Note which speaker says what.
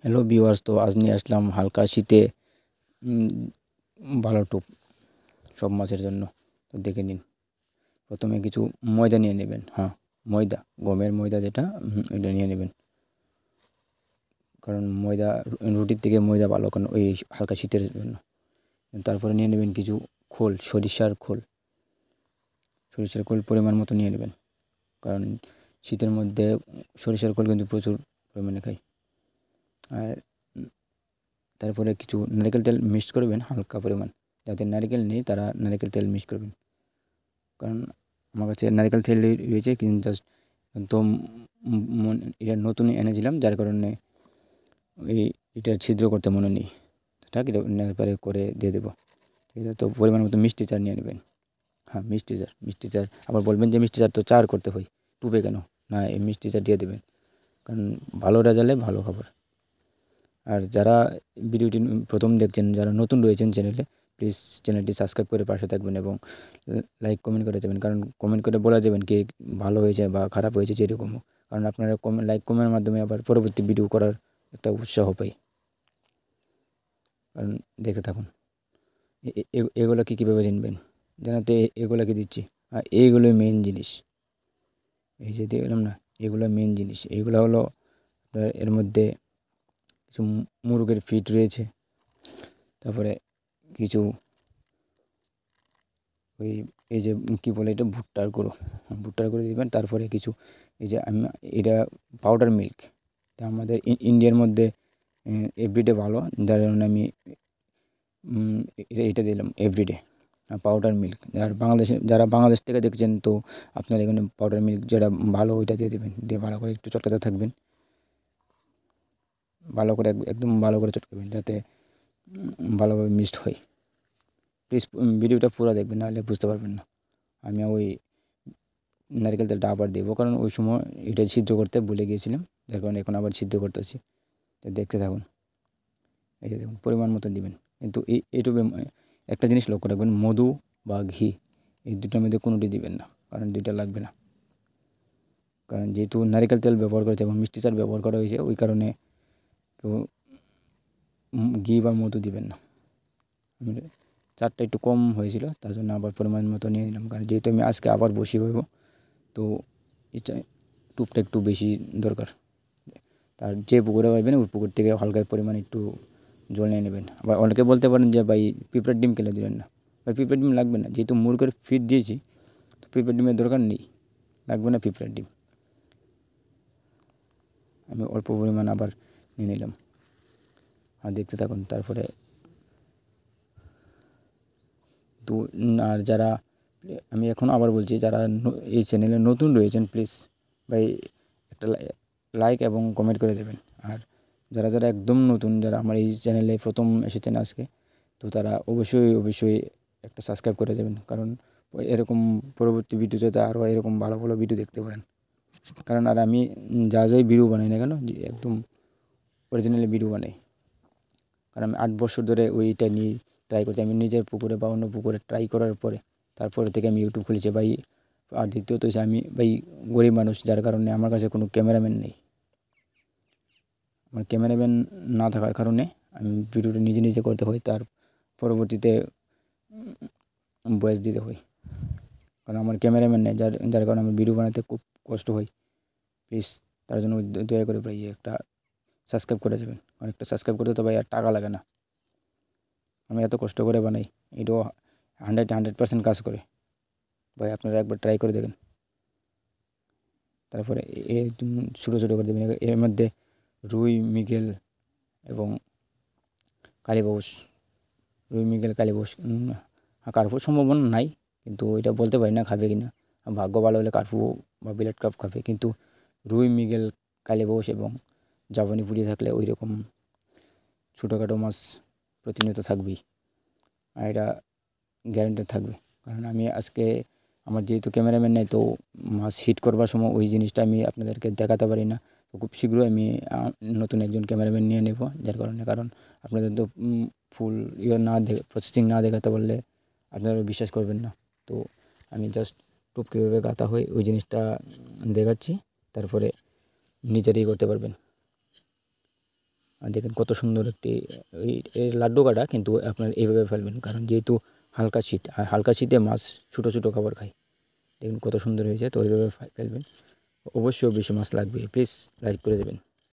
Speaker 1: Hello viewers, তো আজ নিয়ে আসলাম হালকা শীতে উম, ভালো টুপ সব মাছের জন্য। তো দেখে নিন। প্রথমে কিছু ময়দা নিয়ে নেবেন। হ্যাঁ, ময়দা, গমের ময়দা যেটা, ওইটা নিয়ে নেবেন। কারণ ময়দা, রুটির থেকে ময়দা ভালো, কারণ ওই হালকা শীতের জন্য। তারপরে নিয়ে নেবেন কিছু খোল, সরিষার খোল। সরিষার খোল পরিমাণ মতো নিয়ে নেবেন, কারণ শীতের মধ্যে সরিষার খোল কিন্তু প্রচুর পরিমাণে খাই। আর তারপরে কিছু নারকেল তেল মিক্সড করবেন হালকা পরিমাণ। যাদের নারকেল নেই তারা নারকেল তেল মিক্স করবেন। কারণ আমার কাছে নারকেল তেলই রয়েছে, কিন্তু জাস্ট একদম এটা নতুন এনেছিলাম, যার কারণে এই এটা ছিদ্র করতে মনে নেই। ঠিক এটা নেওয়ার পরে করে দিয়ে দেবো। ঠিক আছে, তো পরিমাণ মতো মিষ্টি চার নিয়ে নেবেন। হ্যাঁ, মিষ্টি চার আবার বলবেন যে মিষ্টি চার তো চার করতে হয়, টুবে কেন? না, এই মিষ্টি চার দিয়ে দেবেন, কারণ ভালো রেজাল্টে ভালো খাবার। আর যারা ভিডিওটি প্রথম দেখছেন, যারা নতুন রয়েছেন চ্যানেলে, প্লিজ চ্যানেলটি সাবস্ক্রাইব করে পাশে থাকবেন এবং লাইক কমেন্ট করে যাবেন, কারণ কমেন্ট করে বলা যাবেন কে ভালো হয়েছে বা খারাপ হয়েছে যেরকমও। কারণ আপনারা লাইক কমেন্টের মাধ্যমে আবার পরবর্তী ভিডিও করার একটা উৎসাহ পাই। কারণ দেখে থাকুন। এগুলো কি কীভাবে চিনবেন? জানাতে এগুলোকে দিচ্ছি, আর এইগুলোই মেন জিনিস। এই যে দেখলাম না, এগুলো মেন জিনিস। এইগুলো হলো আপনার, এর মধ্যে কিছু মুরগের ফিট রয়েছে, তারপরে কিছু ওই এই যে কী বলে এটা, ভুট্টার গুঁড়ো দিবেন। তারপরে কিছু এই যে আমি এটা পাউডার মিল্ক, তা আমাদের ইন্ডিয়ার মধ্যে এভরিডে ভালো, যার কারণে আমি এটা দিলাম এভরিডে পাউডার মিল্ক। আর বাংলাদেশে যারা বাংলাদেশ থেকে দেখছেন, তো আপনারা এখানে পাউডার মিল্ক যেটা ভালো ওইটা দিয়ে দেবেন, দিয়ে ভালো করে একটু চটকাতে থাকবেন। ভালো করে একদম ভালো করে চটকাবেন, যাতে ভালোভাবে মিক্সড হয়। প্লিজ ভিডিওটা পুরো দেখবেন, নাহলে বুঝতে পারবেন না। আমি ওই নারকেল তেলটা আবার দেবো, কারণ ওই সময় এটা সিদ্ধ করতে ভুলে গিয়েছিলাম, যার কারণে এখন আবার সিদ্ধ করতেছি। তো দেখতে থাকুন। এই যে দেখুন, পরিমাণ মতো দিবেন। কিন্তু এইটুকু একটা জিনিস লক্ষ্য রাখবেন, মধু বা ঘি এই দুটোর মধ্যে কোনোটি দিবেন না, কারণ দুইটা লাগবে না। কারণ যেহেতু নারকেল তেল ব্যবহার করেছে এবং মিষ্টি চাল ব্যবহার করা হয়েছে, ওই কারণে কেউ ঘি বা মধু দিবেন না। চারটা একটু কম হয়েছিল, তার জন্য আবার পরিমাণ মতো নিয়ে নিলাম, কারণ যেহেতু আমি আজকে আবার বসি হইব, তো এটা টুপটা একটু বেশি দরকার। তার যে পুকুরে পাইবেন ওই পুকুর থেকে হালকা পরিমাণ একটু জল নিয়ে নেবেন। আবার অনেকে বলতে পারেন যে ভাই পিঁপড়ার ডিম কেন দিলেন না? ভাই পিঁপড়ার ডিম লাগবে না, যেহেতু মুরগের ফিড দিয়েছি, তো পিঁপড়ার ডিমের দরকার নেই, লাগবে না পিঁপড়ার ডিম। আমি অল্প পরিমাণ আবার নিয়ে নিলাম, আর দেখতে থাকুন। তারপরে তো আর যারা, আমি এখন আবার বলছি, যারা এই চ্যানেলে নতুন রয়েছেন, প্লিজ ভাই একটা লাইক এবং কমেন্ট করে দেবেন। আর যারা যারা একদম নতুন, যারা আমার এই চ্যানেলে প্রথম এসেছেন আজকে, তো তারা অবশ্যই একটা সাবস্ক্রাইব করে যাবেন, কারণ এরকম পরবর্তী ভিডিও যাতে আরও এরকম ভালো ভালো ভিডিও দেখতে পারেন। কারণ আর আমি যা যাই ভিডিও বানাই না কেন, যে একদম অরিজিনালি ভিডিও বানাই। কারণ আমি 8 বছর ধরে ওইটা নিয়ে ট্রাই করছি। আমি নিজের পুকুরে বা অন্য পুকুরে ট্রাই করার পরে, তারপরে থেকে আমি ইউটিউব খুলেছি ভাই। আর দ্বিতীয়ত হচ্ছে আমি ভাই গরিব মানুষ, যার কারণে আমার কাছে কোনো ক্যামেরাম্যান নেই। আমার ক্যামেরাম্যান না থাকার কারণে আমি ভিডিওটা নিজে নিজে করতে হয়, তার পরবর্তীতে ভয়েস দিতে হয়। কারণ আমার ক্যামেরাম্যান নেই, যার যার কারণে আমার ভিডিও বানাতে খুব কষ্ট হয়। প্লিজ তার জন্য দয়া করে ভাই একটা সাবস্ক্রাইব করে যাবেন। অনেকটা সাবস্ক্রাইব করতে তো ভাই আর টাকা লাগে না, আমি এত কষ্ট করে বানাই। এটাও 100% কাজ করে ভাই, আপনারা একবার ট্রাই করে দেখেন। তারপরে ছোটো ছোটো করে দেবেন। এর মধ্যে রুই, মৃগেল এবং কালীবাউস, রুই, মৃগেল, কালীবাউস, কার্পু সম্ভাবনা নাই, কিন্তু এটা বলতে পারি না খাবে কি না। ভাগ্য ভালো হলে কার্পু বা ব্লেড ক্রাব খাবে, কিন্তু রুই, মৃগেল, কালীবাউস এবং জাপানি পুঁটি থাকলে ওই রকম ছোটোখাটো মাছ প্রতিনিয়ত থাকবেই, আর এটা গ্যারান্টেড থাকবে। কারণ আমি আজকে, আমার যেহেতু ক্যামেরাম্যান নেই, তো মাছ হিট করবার সময় ওই জিনিসটা আমি আপনাদেরকে দেখাতে পারি না। তো খুব শীঘ্রই আমি নতুন একজন ক্যামেরাম্যান নিয়ে নেব, যার কারণে, কারণ আপনাদের তো ফুল না দেখে, প্রসেসিং না দেখাতে পারলে আপনারা বিশ্বাস করবেন না। তো আমি জাস্ট টোপ কীভাবে গাঁথা হয় ওই জিনিসটা দেখাচ্ছি, তারপরে নিজেরাই করতে পারবেন। আর দেখেন কত সুন্দর একটি এর লাড্ডু কাটা, কিন্তু আপনার এইভাবে ফেলবেন, কারণ যেহেতু হালকা শীত, আর হালকা শীতে মাছ ছোটো ছোটো খাবার খায়। দেখুন কত সুন্দর হয়েছে, তো এইভাবে ফেলবেন। অবশ্যই বেশি মাছ লাগবে, প্লিজ লাইক করে দেবেন।